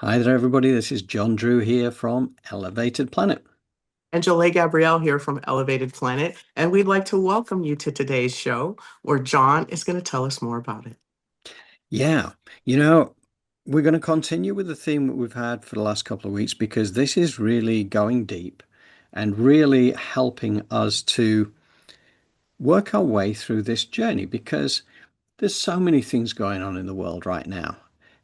Hi there, everybody. This is John Drew here from Elevated Planet. Angela Gabrielle here from Elevated Planet, and we'd like to welcome you to today's show where John is going to tell us more about it. Yeah, you know, we're going to continue with the theme that we've had for the last couple of weeks because this is really going deep and really helping us to work our way through this journey because there's so many things going on in the world right now,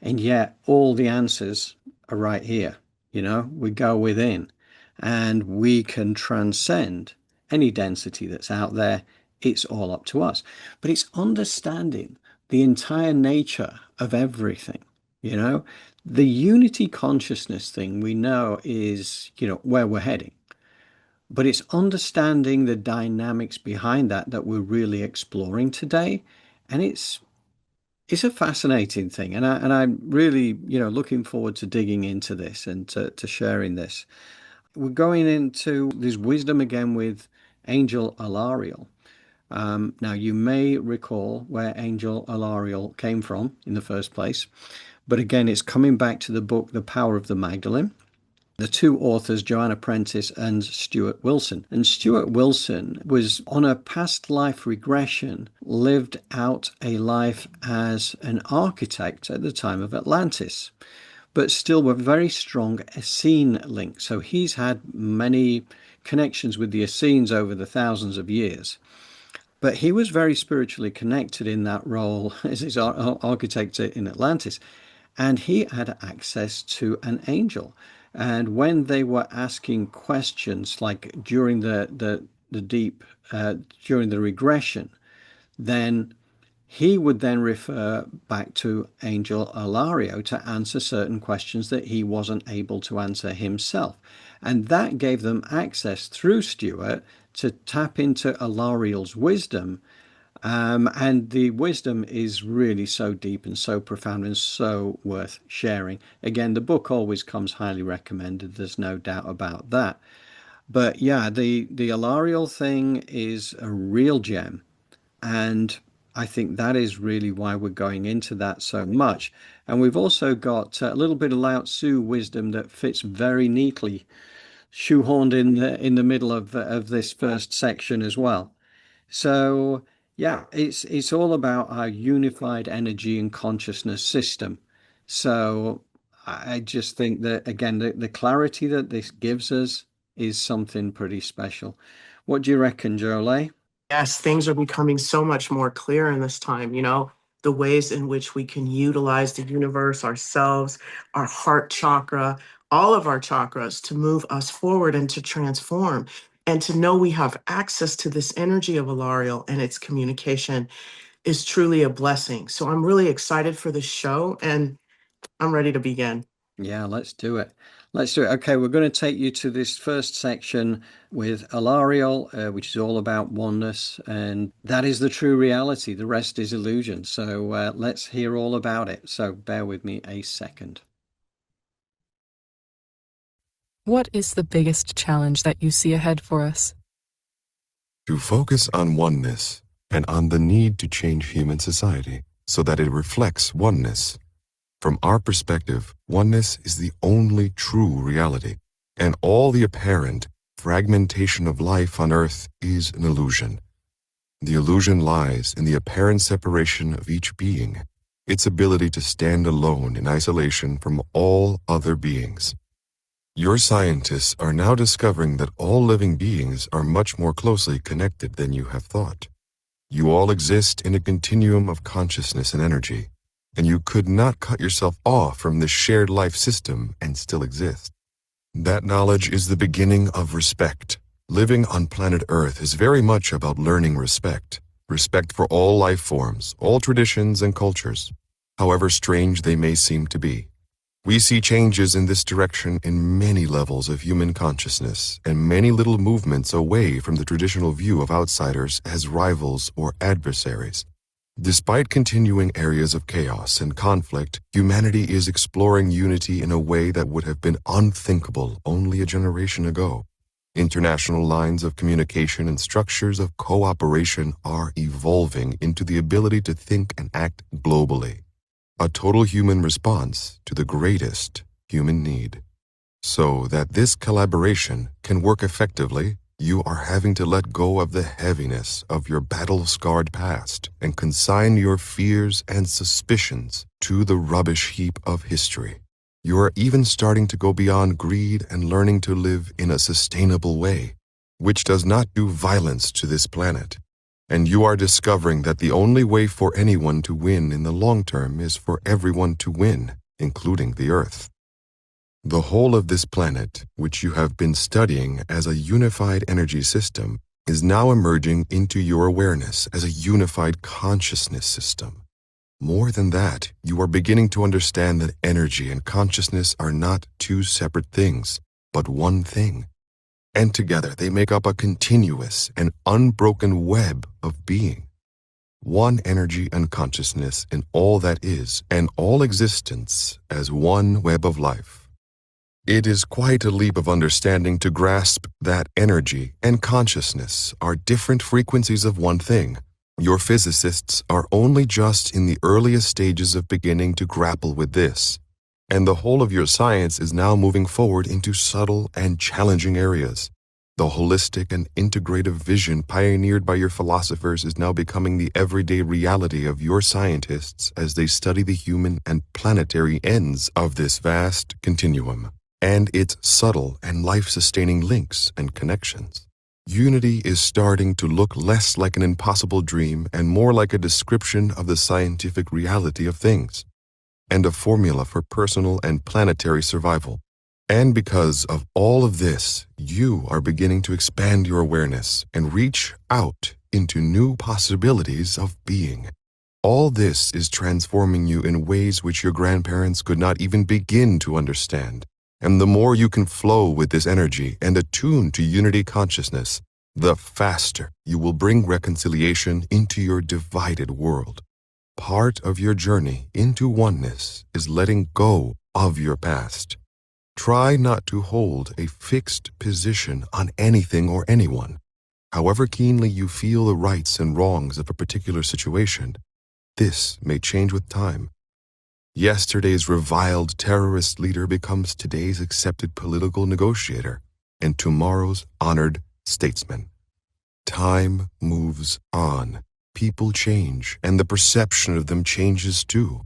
and yet all the answers are right here. We go within and we can transcend any density that's out there. It's all up to us. But it's understanding the entire nature of everything. You know, the unity consciousness thing we know is, where we're heading. But it's understanding the dynamics behind that we're really exploring today. And it's a fascinating thing, and I'm really, looking forward to digging into this and to sharing this. We're going into this wisdom again with Angel Alariel. Now, you may recall where Angel Alariel came from in the first place, but again, it's coming back to the book, The Power of the Magdalene. The two authors, Joanna Prentice and Stuart Wilson. And Stuart Wilson was on a past life regression, lived out a life as an architect at the time of Atlantis, but still with very strong Essene links. So he's had many connections with the Essenes over the thousands of years. But he was very spiritually connected in that role as his architect in Atlantis, and he had access to an angel. And when they were asking questions, like during the deep during the regression, then he would then refer back to Angel Alario to answer certain questions that he wasn't able to answer himself. And that gave them access through Stuart to tap into Alariel's wisdom. And the wisdom is really so deep and so profound and so worth sharing. Again, the book always comes highly recommended. There's no doubt about that. But yeah, the Alariel thing is a real gem. And I think that is really why we're going into that so much. And we've also got a little bit of Lao Tzu wisdom that fits very neatly, shoehorned in the middle of this first section as well. So yeah, it's all about our unified energy and consciousness system. So I just think that again, the clarity that this gives us is something pretty special. What do you reckon, Jolie? Yes, things are becoming so much more clear in this time, the ways in which we can utilize the universe, ourselves, our heart chakra, all of our chakras to move us forward and to transform. And to know we have access to this energy of Alariel and its communication is truly a blessing. So I'm really excited for the show and I'm ready to begin. Yeah, let's do it. Let's do it. Okay, we're going to take you to this first section with Alariel, which is all about oneness, and that is the true reality. The rest is illusion. So let's hear all about it. So bear with me a second. What is the biggest challenge that you see ahead for us? To focus on oneness and on the need to change human society so that it reflects oneness. From our perspective, oneness is the only true reality, and all the apparent fragmentation of life on Earth is an illusion. The illusion lies in the apparent separation of each being, its ability to stand alone in isolation from all other beings. Your scientists are now discovering that all living beings are much more closely connected than you have thought. You all exist in a continuum of consciousness and energy, and you could not cut yourself off from this shared life system and still exist. That knowledge is the beginning of respect. Living on planet Earth is very much about learning respect. Respect for all life forms, all traditions and cultures, however strange they may seem to be. We see changes in this direction in many levels of human consciousness and many little movements away from the traditional view of outsiders as rivals or adversaries. Despite continuing areas of chaos and conflict, humanity is exploring unity in a way that would have been unthinkable only a generation ago. International lines of communication and structures of cooperation are evolving into the ability to think and act globally. A total human response to the greatest human need. So that this collaboration can work effectively, you are having to let go of the heaviness of your battle-scarred past and consign your fears and suspicions to the rubbish heap of history. You are even starting to go beyond greed and learning to live in a sustainable way, which does not do violence to this planet. And you are discovering that the only way for anyone to win in the long term is for everyone to win, including the Earth. The whole of this planet, which you have been studying as a unified energy system, is now emerging into your awareness as a unified consciousness system. More than that, you are beginning to understand that energy and consciousness are not two separate things, but one thing. And together they make up a continuous and unbroken web of being. One energy and consciousness in all that is, and all existence as one web of life. It is quite a leap of understanding to grasp that energy and consciousness are different frequencies of one thing. Your physicists are only just in the earliest stages of beginning to grapple with this, and the whole of your science is now moving forward into subtle and challenging areas. The holistic and integrative vision pioneered by your philosophers is now becoming the everyday reality of your scientists as they study the human and planetary ends of this vast continuum and its subtle and life-sustaining links and connections. Unity is starting to look less like an impossible dream and more like a description of the scientific reality of things, and a formula for personal and planetary survival. And because of all of this, you are beginning to expand your awareness and reach out into new possibilities of being. All this is transforming you in ways which your grandparents could not even begin to understand. And the more you can flow with this energy and attune to unity consciousness, the faster you will bring reconciliation into your divided world. Part of your journey into oneness is letting go of your past. Try not to hold a fixed position on anything or anyone. However keenly you feel the rights and wrongs of a particular situation, this may change with time. Yesterday's reviled terrorist leader becomes today's accepted political negotiator and tomorrow's honored statesman. Time moves on. People change, and the perception of them changes too.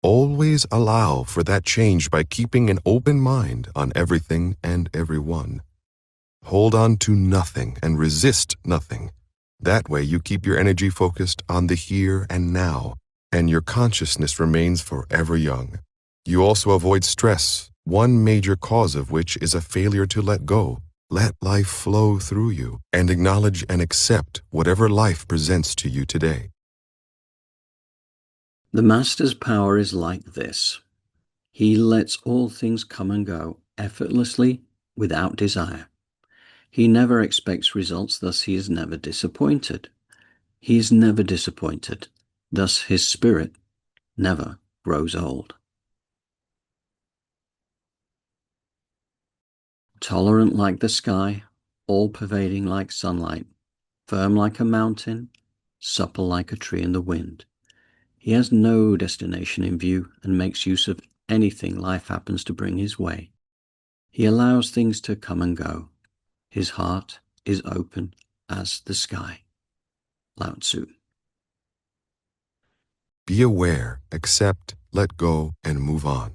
Always allow for that change by keeping an open mind on everything and everyone. Hold on to nothing and resist nothing. That way you keep your energy focused on the here and now, and your consciousness remains forever young. You also avoid stress, one major cause of which is a failure to let go. Let life flow through you and acknowledge and accept whatever life presents to you today. The Master's power is like this. He lets all things come and go effortlessly without desire. He never expects results, thus he is never disappointed. He is never disappointed, thus his spirit never grows old. Tolerant like the sky, all-pervading like sunlight, firm like a mountain, supple like a tree in the wind. He has no destination in view and makes use of anything life happens to bring his way. He allows things to come and go. His heart is open as the sky. Lao Tzu. Be aware, accept, let go, and move on.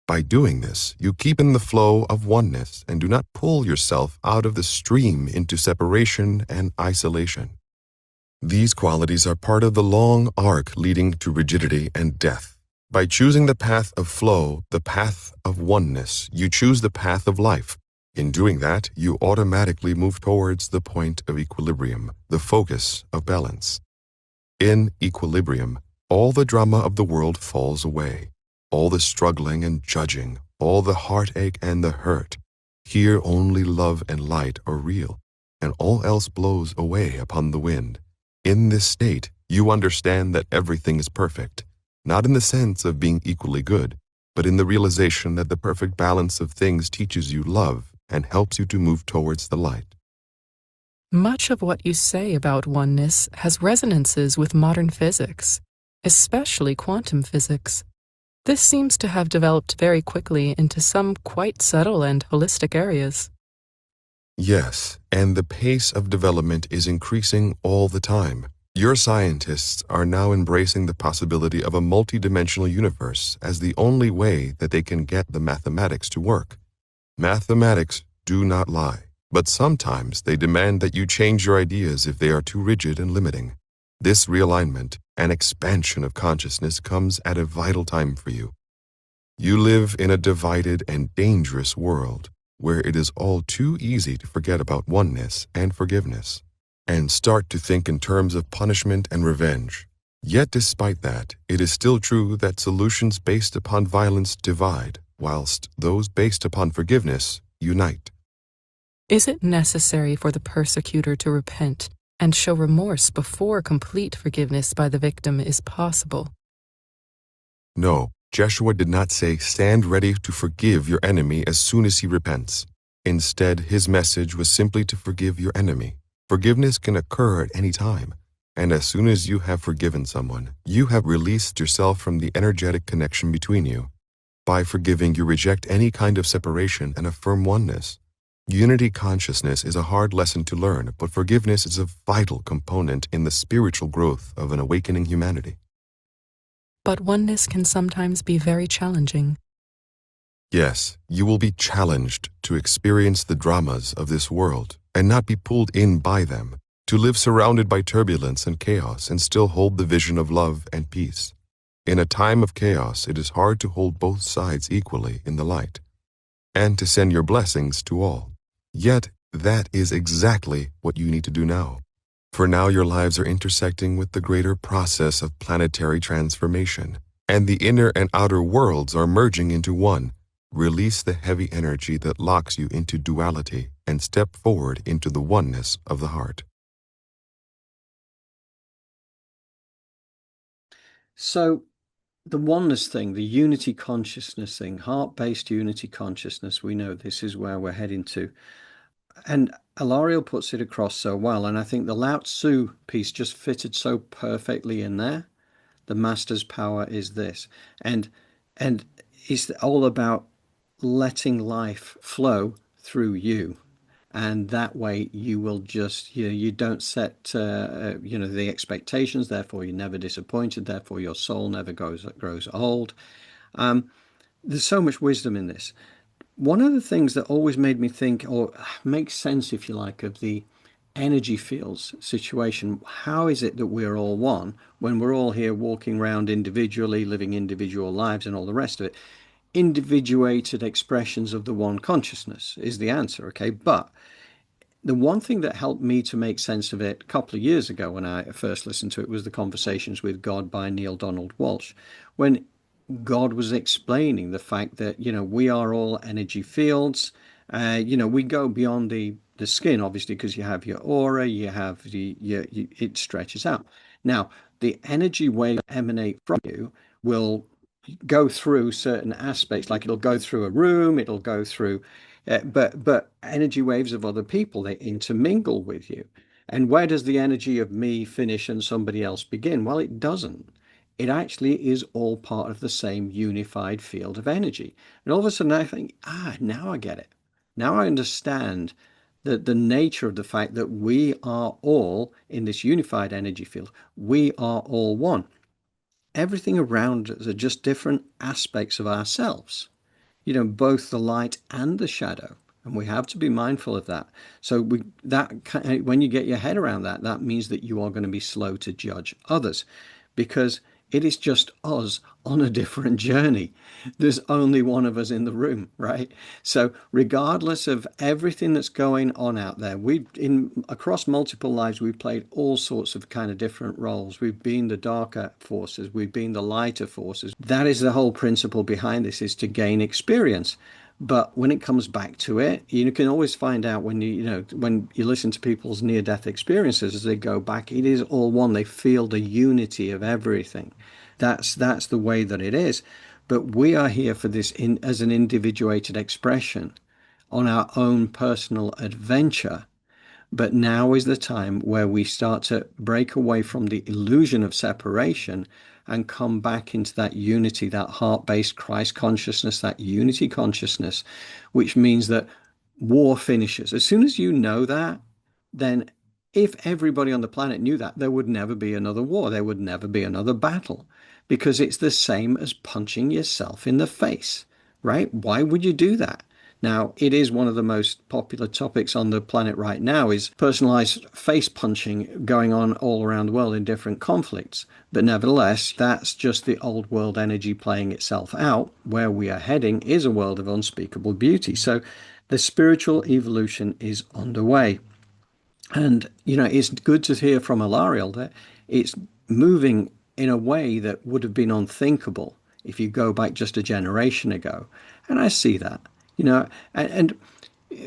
By doing this, you keep in the flow of oneness and do not pull yourself out of the stream into separation and isolation. These qualities are part of the long arc leading to rigidity and death. By choosing the path of flow, the path of oneness, you choose the path of life. In doing that, you automatically move towards the point of equilibrium, the focus of balance. In equilibrium, all the drama of the world falls away. All the struggling and judging, all the heartache and the hurt. Here only love and light are real, and all else blows away upon the wind. In this state, you understand that everything is perfect, not in the sense of being equally good, but in the realization that the perfect balance of things teaches you love and helps you to move towards the light. Much of what you say about oneness has resonances with modern physics, especially quantum physics. This seems to have developed very quickly into some quite subtle and holistic areas. Yes, and the pace of development is increasing all the time. Your scientists are now embracing the possibility of a multidimensional universe as the only way that they can get the mathematics to work. Mathematics do not lie, but sometimes they demand that you change your ideas if they are too rigid and limiting. This realignment and expansion of consciousness comes at a vital time for you. You live in a divided and dangerous world where it is all too easy to forget about oneness and forgiveness, and start to think in terms of punishment and revenge. Yet despite that, it is still true that solutions based upon violence divide, whilst those based upon forgiveness unite. Is it necessary for the persecutor to repent and show remorse before complete forgiveness by the victim is possible? No, Jeshua did not say, "Stand ready to forgive your enemy as soon as he repents." Instead, his message was simply to forgive your enemy. Forgiveness can occur at any time, and as soon as you have forgiven someone, you have released yourself from the energetic connection between you. By forgiving, you reject any kind of separation and affirm oneness. Unity consciousness is a hard lesson to learn, but forgiveness is a vital component in the spiritual growth of an awakening humanity. But oneness can sometimes be very challenging. Yes, you will be challenged to experience the dramas of this world and not be pulled in by them, to live surrounded by turbulence and chaos and still hold the vision of love and peace. In a time of chaos, it is hard to hold both sides equally in the light and to send your blessings to all. Yet, that is exactly what you need to do now. For now, your lives are intersecting with the greater process of planetary transformation, and the inner and outer worlds are merging into one. Release the heavy energy that locks you into duality and step forward into the oneness of the heart. So the oneness thing, the unity consciousness thing, heart-based unity consciousness, we know this is where we're heading to. And Alariel puts it across so well, and I think the Lao Tzu piece just fitted so perfectly in there. The master's power is this, and it's all about letting life flow through you, and that way you will just you don't set the expectations, therefore you're never disappointed, therefore your soul never grows old. There's so much wisdom in this. One of the things that always made me think, or makes sense, if you like, of the energy fields situation, how is it that we're all one when we're all here walking around individually, living individual lives and all the rest of it? Individuated expressions of the one consciousness is the answer, okay? But the one thing that helped me to make sense of it a couple of years ago when I first listened to it was the Conversations with God by Neale Donald Walsch, when God was explaining the fact that, we are all energy fields. We go beyond the skin, obviously, because you have your aura, you have it stretches out. Now, the energy waves that emanate from you will go through certain aspects, like it'll go through a room, it'll go through, but energy waves of other people, they intermingle with you. And where does the energy of me finish and somebody else begin? Well, it doesn't. It actually is all part of the same unified field of energy. And all of a sudden I think, now I get it. Now I understand that the nature of the fact that we are all in this unified energy field, we are all one. Everything around us are just different aspects of ourselves, both the light and the shadow. And we have to be mindful of that. So when you get your head around that, that means that you are going to be slow to judge others, because it is just us on a different journey. There's only one of us in the room, right? So regardless of everything that's going on out there, across multiple lives, we've played all sorts of kind of different roles. We've been the darker forces, we've been the lighter forces. That is the whole principle behind this, is to gain experience. But when it comes back to it, you can always find out when when you listen to people's near-death experiences as they go back, it is all one. They feel the unity of everything. That's the way that it is. But we are here for this as an individuated expression on our own personal adventure. But now is the time where we start to break away from the illusion of separation and come back into that unity, that heart-based Christ consciousness, that unity consciousness, which means that war finishes. As soon as you know that, then if everybody on the planet knew that, there would never be another war. There would never be another battle, because it's the same as punching yourself in the face, right? Why would you do that? Now, it is one of the most popular topics on the planet right now, is personalized face punching going on all around the world in different conflicts. But nevertheless, that's just the old world energy playing itself out. Where we are heading is a world of unspeakable beauty. So the spiritual evolution is underway. And, it's good to hear from Alariel that it's moving in a way that would have been unthinkable if you go back just a generation ago. And I see that, and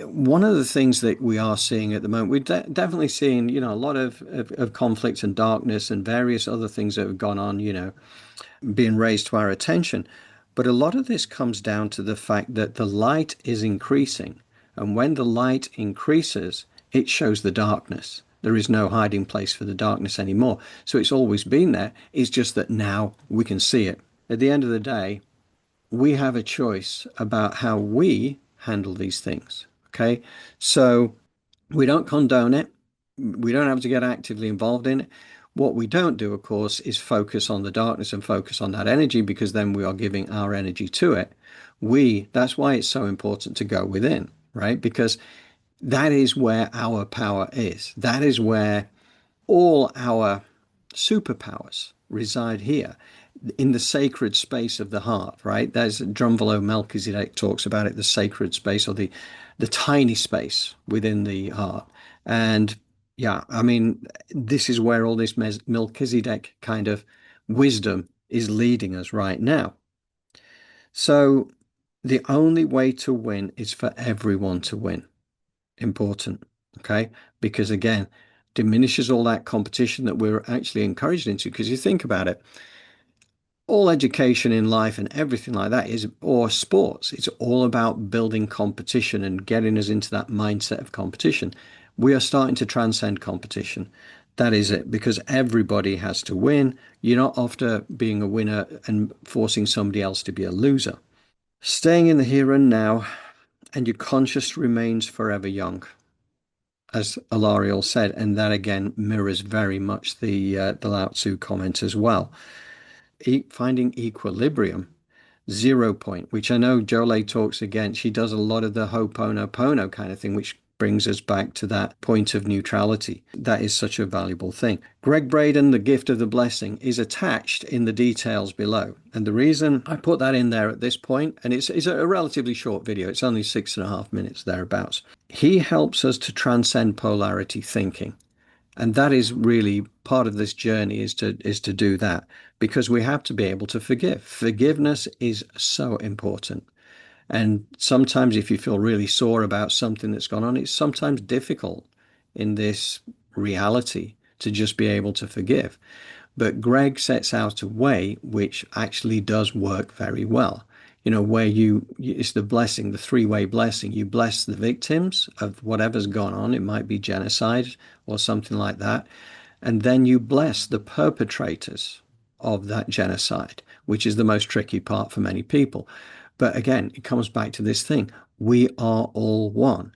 one of the things that we are seeing at the moment, we're definitely seeing, a lot of conflict and darkness and various other things that have gone on, being raised to our attention. But a lot of this comes down to the fact that the light is increasing. And when the light increases, it shows the darkness. There is no hiding place for the darkness anymore. So it's always been there. It's just that now we can see it. At the end of the day, we have a choice about how we handle these things. Okay. So we don't condone it. We don't have to get actively involved in it. What we don't do, of course, is focus on the darkness and focus on that energy, because then we are giving our energy to it. That's why it's so important to go within, right? Because that is where our power is. That is where all our superpowers reside, here in the sacred space of the heart, right? There's Drunvalo Melchizedek talks about it, the sacred space, or the tiny space within the heart. And yeah, I mean, this is where all this Melchizedek kind of wisdom is leading us right now. So the only way to win is for everyone to win. Important, okay? Because again, diminishes all that competition that we're actually encouraged into. Because you think about it, all education in life and everything like that or sports, it's all about building competition and getting us into that mindset of competition. We are starting to transcend competition. That is it, because everybody has to win. You're not after being a winner and forcing somebody else to be a loser. Staying in the here and now, and your conscious remains forever young, as Alariel said, and that again mirrors very much the Lao Tzu comment as well. Finding equilibrium, 0 point, which I know Jolay talks again. She does a lot of the Ho'oponopono kind of thing, which brings us back to that point of neutrality. That is such a valuable thing. Greg Braden, The Gift of the Blessing, is attached in the details below. And the reason I put that in there at this point, and it's a relatively short video, it's only 6.5 minutes thereabouts. He helps us to transcend polarity thinking. And that is really part of this journey, is to do that, because we have to be able to forgive. Forgiveness is so important. And sometimes if you feel really sore about something that's gone on, it's sometimes difficult in this reality to just be able to forgive. But Greg sets out a way which actually does work very well. Where it's the blessing, the three-way blessing. You bless the victims of whatever's gone on. It might be genocide or something like that. And then you bless the perpetrators of that genocide, which is the most tricky part for many people. But again, it comes back to this thing. We are all one.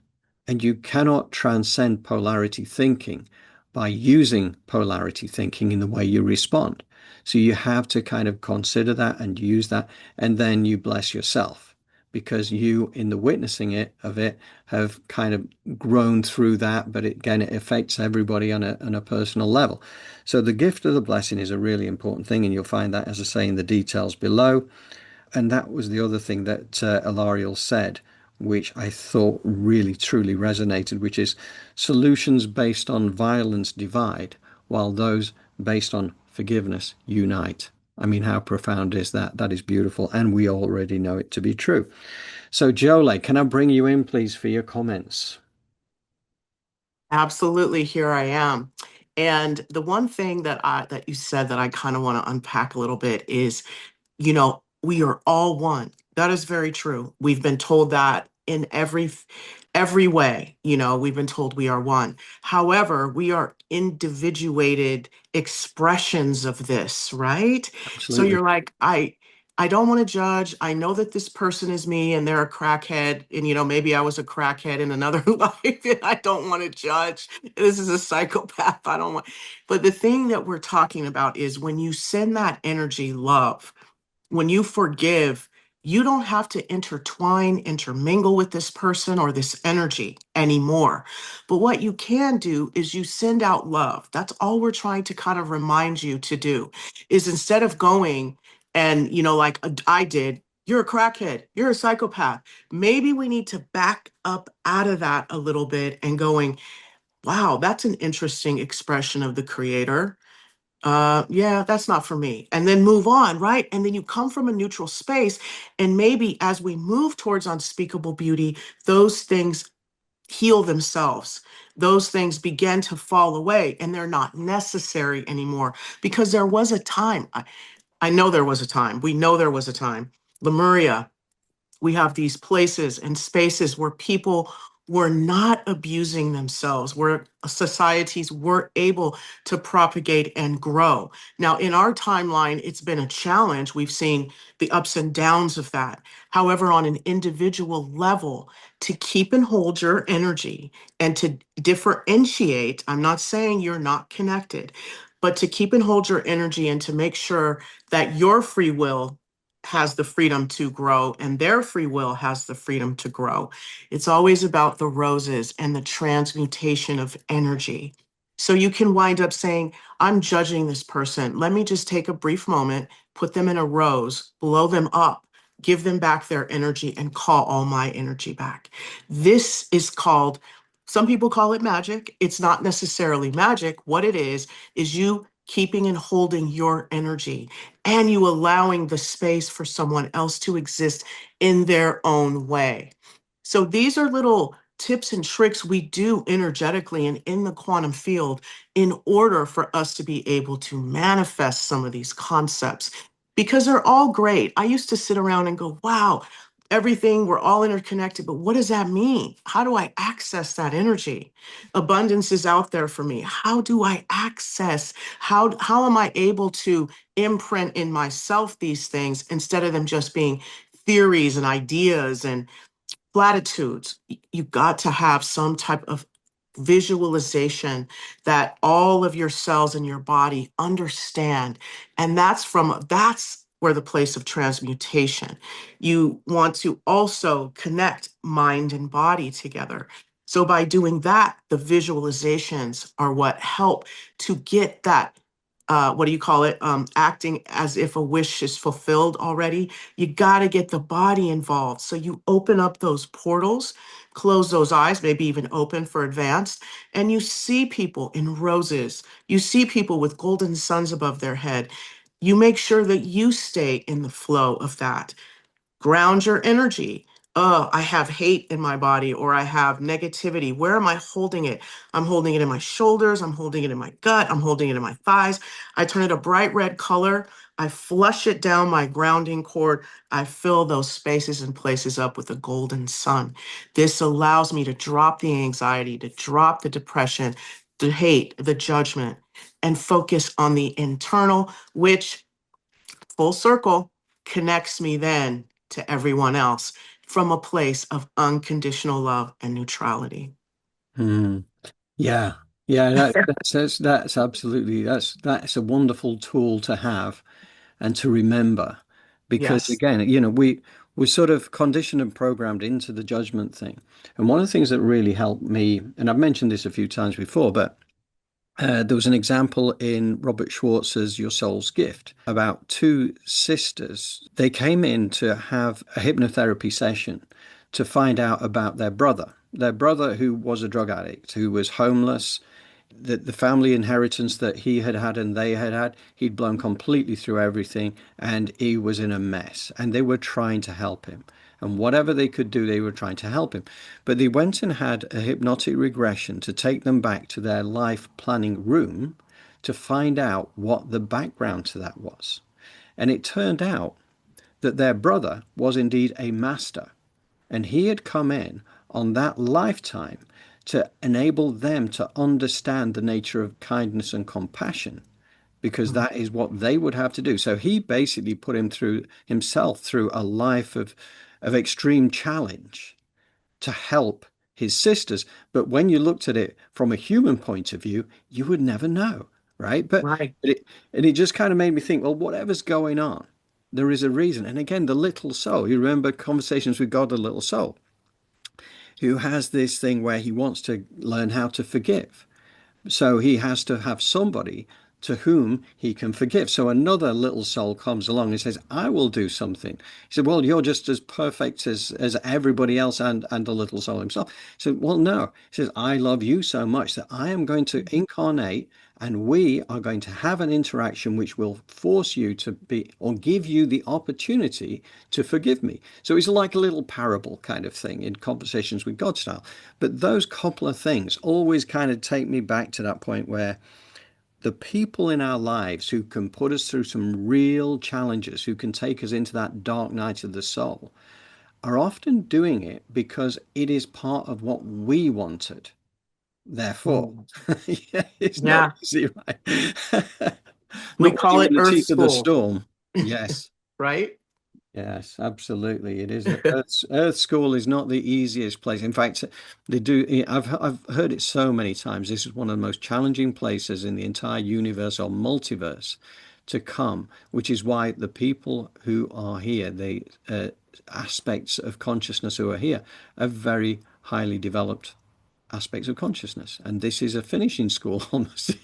And you cannot transcend polarity thinking by using polarity thinking in the way you respond. So you have to kind of consider that and use that, and then you bless yourself, because you, in the witnessing of it, have kind of grown through that. But again, it affects everybody on a personal level. So the gift of the blessing is a really important thing, and you'll find that, as I say, in the details below. And that was the other thing that Alariel said, which I thought really truly resonated, which is solutions based on violence divide, while those based on forgiveness unite. I mean, how profound is that? That is beautiful, and we already know it to be true. So, Jolay, can I bring you in, please, for your comments? Absolutely, here I am. And the one thing that you said that I kind of want to unpack a little bit is, we are all one. That is very true. We've been told that in every every way. We've been told we are one. However, we are individuated expressions of this, right? So Absolutely. you're like, I don't want to judge. I know that this person is me and they're a crackhead. And, maybe I was a crackhead in another life and I don't want to judge. This is a psychopath. I don't want. But the thing that we're talking about is when you send that energy love, when you forgive, you don't have to intermingle with this person or this energy anymore. But what you can do is you send out love. That's all we're trying to kind of remind you to do is instead of going and, like I did, you're a crackhead, you're a psychopath. Maybe we need to back up out of that a little bit and going, wow, that's an interesting expression of the creator. Yeah, that's not for me. And then move on, right? And then you come from a neutral space. And maybe as we move towards unspeakable beauty, those things heal themselves. Those things begin to fall away and they're not necessary anymore because there was a time. I know there was a time. We know there was a time. Lemuria, we have these places and spaces where people were not abusing themselves, where societies were able to propagate and grow. Now, in our timeline, it's been a challenge. We've seen the ups and downs of that. However, on an individual level, to keep and hold your energy and to differentiate, I'm not saying you're not connected, but to keep and hold your energy and to make sure that your free will has the freedom to grow and their free will has the freedom to grow. It's always about the roses and the transmutation of energy. So you can wind up saying, I'm judging this person. Let me just take a brief moment, put them in a rose, blow them up, give them back their energy, and call all my energy back. This is called, some people call it magic. It's not necessarily magic. What it is you keeping and holding your energy and you allowing the space for someone else to exist in their own way. So these are little tips and tricks we do energetically and in the quantum field in order for us to be able to manifest some of these concepts because they're all great. I used to sit around and go, wow, everything, we're all interconnected, but what does that mean? How do I access that energy? Abundance is out there for me. How do I access? How am I able to imprint in myself these things instead of them just being theories and ideas and platitudes? You got to have some type of visualization that all of your cells in your body understand. And that's where the place of transmutation. You want to also connect mind and body together. So by doing that, the visualizations are what help to get that what do you call it? Acting as if a wish is fulfilled already. You got to get the body involved. So you open up those portals, close those eyes, maybe even open for advanced, and you see people in roses. You see people with golden suns above their head. You make sure that you stay in the flow of that. Ground your energy. Oh, I have hate in my body or I have negativity. Where am I holding it? I'm holding it in my shoulders. I'm holding it in my gut. I'm holding it in my thighs. I turn it a bright red color. I flush it down my grounding cord. I fill those spaces and places up with the golden sun. This allows me to drop the anxiety, to drop the depression, the hate, the judgment, and focus on the internal, which full circle connects me then to everyone else from a place of unconditional love and neutrality. Hmm. Yeah. Yeah, that's absolutely that's a wonderful tool to have and to remember because Yes. again, we're sort of conditioned and programmed into the judgment thing. And one of the things that really helped me, and I've mentioned this a few times before, but there was an example in Robert Schwartz's Your Soul's Gift about two sisters. They came in to have a hypnotherapy session to find out about their brother who was a drug addict, who was homeless, the family inheritance that he had had and they had had, he'd blown completely through everything and he was in a mess. And they were trying to help him. And whatever they could do, they were trying to help him. But they went and had a hypnotic regression to take them back to their life planning room to find out what the background to that was. And it turned out that their brother was indeed a master and he had come in on that lifetime to enable them to understand the nature of kindness and compassion, because Mm. that is what they would have to do. So he basically put himself through a life of extreme challenge to help his sisters. But when you looked at it from a human point of view, you would never know, right? Right. And it just kind of made me think, well, whatever's going on, there is a reason. And again, the little soul, you remember Conversations with God, the little soul, who has this thing where he wants to learn how to forgive. So he has to have somebody to whom he can forgive. So another little soul comes along and says, I will do something. He said, well, you're just as perfect as everybody else, and the little soul himself. He said, well, no. He says, I love you so much that I am going to incarnate, and we are going to have an interaction which will force you to be, or give you the opportunity to forgive me. So it's like a little parable kind of thing in Conversations with God style. But those couple of things always kind of take me back to that point where the people in our lives who can put us through some real challenges, who can take us into that dark night of the soul, are often doing it because it is part of what we wanted. Therefore, Mm. yeah, it's not Yeah. easy, right? We Not when call you're it in the Earth teeth of the School, storm. Yes. right? Yes, absolutely. It is. Earth School is not the easiest place. In fact, they do. I've heard it so many times. This is one of the most challenging places in the entire universe or multiverse to come, which is why the people who are here, the aspects of consciousness who are here, are very highly developed aspects of consciousness, and this is a finishing school almost.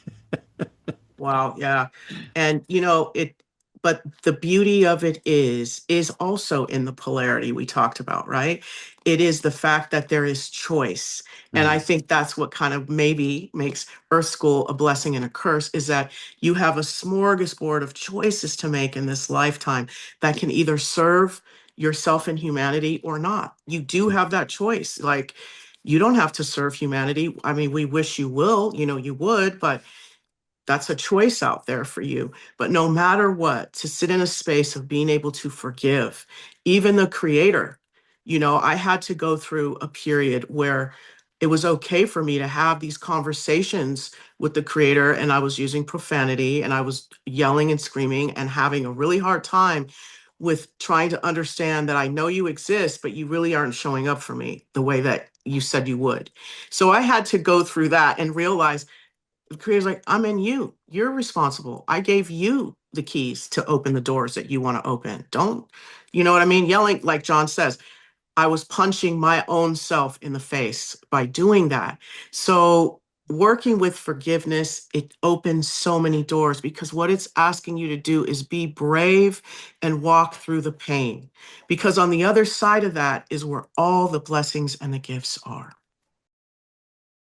Wow, yeah. And but the beauty of it is also in the polarity we talked about, right? It is the fact that there is choice. And I Mm, think that's what kind of maybe makes Earth School a blessing and a curse, is that you have a smorgasbord of choices to make in this lifetime that can either serve yourself and humanity or not. You do have that choice. Like, you don't have to serve humanity. I mean, we wish you will, you would, but that's a choice out there for you. But no matter what, to sit in a space of being able to forgive, even the creator, I had to go through a period where it was okay for me to have these conversations with the creator, and I was using profanity and I was yelling and screaming and having a really hard time with trying to understand that I know you exist, but you really aren't showing up for me the way that you said you would. So I had to go through that and realize the creator's like, I'm in you. You're responsible. I gave you the keys to open the doors that you want to open. Don't, you know what I mean? Yelling, like John says, I was punching my own self in the face by doing that. So working with forgiveness, it opens so many doors, because what it's asking you to do is be brave and walk through the pain. Because on the other side of that is where all the blessings and the gifts are.